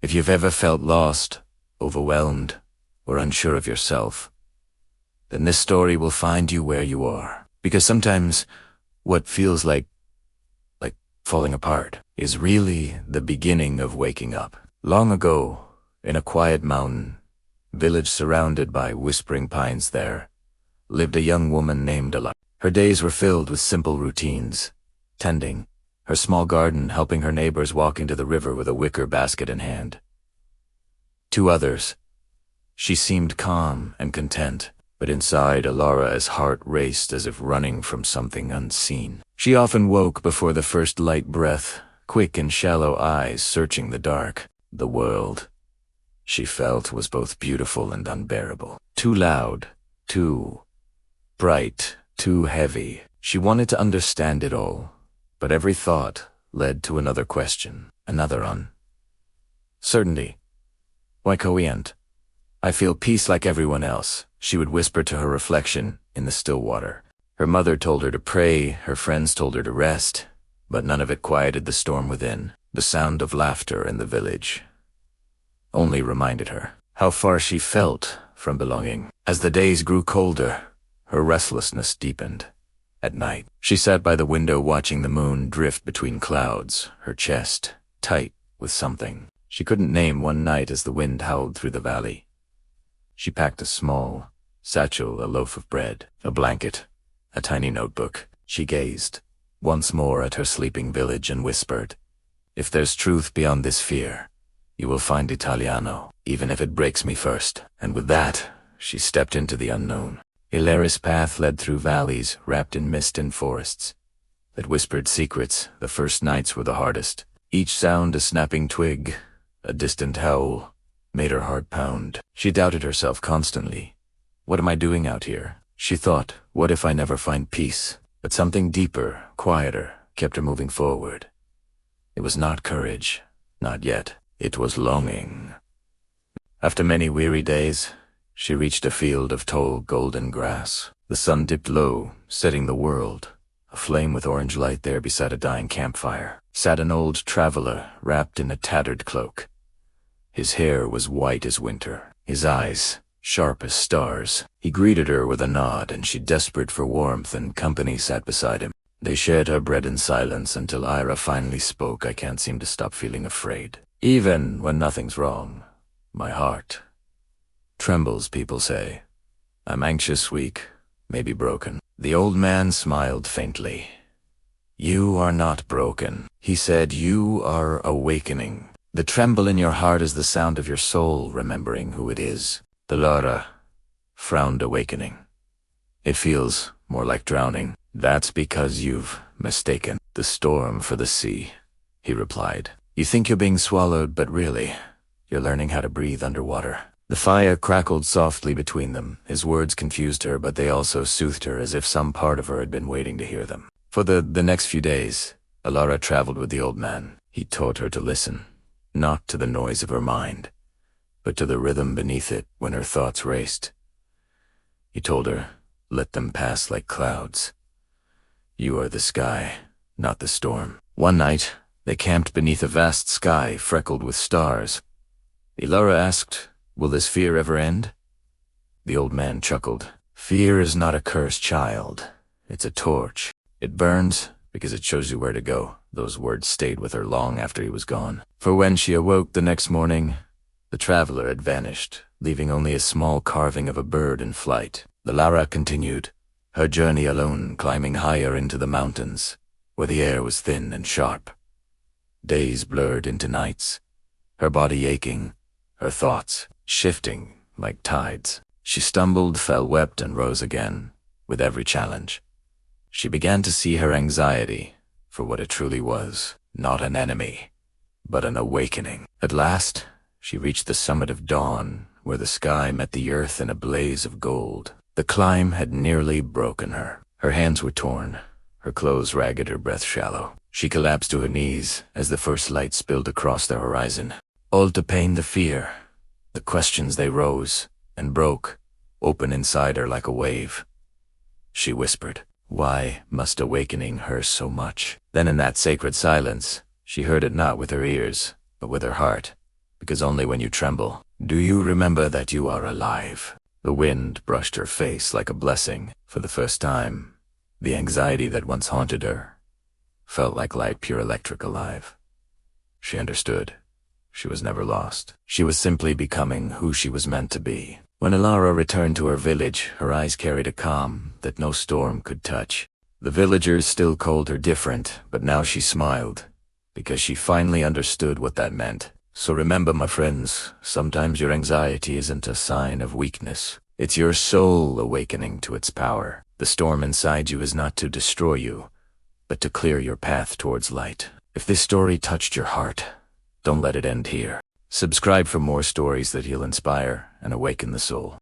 If you've ever felt lost, overwhelmed, or unsure of yourself, then this story will find you where you are. Because sometimes what feels like falling apart is really the beginning of waking up. Long ago, in a quiet mountain village surrounded by whispering pines there, lived a young woman named Alara. Her days were filled with simple routines, tending her small garden, helping her neighbors, walking to the river with a wicker basket in hand. To others, she seemed calm and content, but inside Alara's heart raced as if running from something unseen. She often woke before the first light breath, quick and shallow eyes searching the dark. The world, she felt, was both beautiful and unbearable. Too loud, too bright, too heavy. She wanted to understand it all, but every thought led to another question, another uncertainty. Why can't I feel peace like everyone else? She would whisper to her reflection in the still water. Her mother told her to pray, her friends told her to rest, but none of it quieted the storm within. The sound of laughter in the village only reminded her how far she felt from belonging. As the days grew colder, her restlessness deepened. At night, she sat by the window watching the moon drift between clouds, her chest tight with something she couldn't name. One night, as the wind howled through the valley, she packed a small satchel, a loaf of bread, a blanket, a tiny notebook. She gazed once more at her sleeping village and whispered, "If there's truth beyond this fear, you will find Italiano, even if it breaks me first." And with that, she stepped into the unknown. Alara's path led through valleys wrapped in mist and forests that whispered secrets. The first nights were the hardest. Each sound, a snapping twig, a distant howl, made her heart pound. She doubted herself constantly. What am I doing out here? She thought, what if I never find peace? But something deeper, quieter, kept her moving forward. It was not courage, not yet. It was longing. After many weary days, she reached a field of tall golden grass. The sun dipped low, setting the world aflame with orange light. There, beside a dying campfire, sat an old traveler wrapped in a tattered cloak. His hair was white as winter, his eyes sharp as stars. He greeted her with a nod, and she, desperate for warmth and company, sat beside him. They shared her bread in silence until Ira finally spoke. "I can't seem to stop feeling afraid. Even when nothing's wrong. My heart trembles, people say. I'm anxious, weak, maybe broken." The old man smiled faintly. "You are not broken," he said. "You are awakening. The tremble in your heart is the sound of your soul remembering who it is." Alara frowned. "Awakening. It feels more like drowning." "That's because you've mistaken the storm for the sea," he replied. "You think you're being swallowed, but really, you're learning how to breathe underwater." The fire crackled softly between them. His words confused her, but they also soothed her, as if some part of her had been waiting to hear them. For the next few days, Alara traveled with the old man. He taught her to listen, not to the noise of her mind, but to the rhythm beneath it when her thoughts raced. He told her, "Let them pass like clouds. You are the sky, not the storm." One night, they camped beneath a vast sky freckled with stars. Alara asked, "Will this fear ever end?" The old man chuckled. "Fear is not a curse, child. It's a torch. It burns because it shows you where to go." Those words stayed with her long after he was gone. For when she awoke the next morning, the traveler had vanished, leaving only a small carving of a bird in flight. Alara continued her journey alone, climbing higher into the mountains, where the air was thin and sharp. Days blurred into nights, her body aching, her thoughts shifting like tides. She stumbled, fell, wept, and rose again. With every challenge, she began to see her anxiety for what it truly was, not an enemy, but an awakening. At last, she reached the summit of dawn, where the sky met the earth in a blaze of gold. The climb had nearly broken her. Her hands were torn, her clothes ragged, her breath shallow. She collapsed to her knees as the first light spilled across the horizon. All the pain, the fear, the questions, they rose and broke open inside her like a wave. She whispered, "Why must awakening hurt so much?" Then in that sacred silence, she heard it not with her ears, but with her heart, because only when you tremble do you remember that you are alive. The wind brushed her face like a blessing. For the first time, the anxiety that once haunted her felt like light, pure electric alive. She understood. She was never lost. She was simply becoming who she was meant to be. When Elara returned to her village, her eyes carried a calm that no storm could touch. The villagers still called her different, but now she smiled, because she finally understood what that meant. So remember, my friends, sometimes your anxiety isn't a sign of weakness. It's your soul awakening to its power. The storm inside you is not to destroy you, but to clear your path towards light. If this story touched your heart, don't let it end here. Subscribe for more stories that he'll inspire and awaken the soul.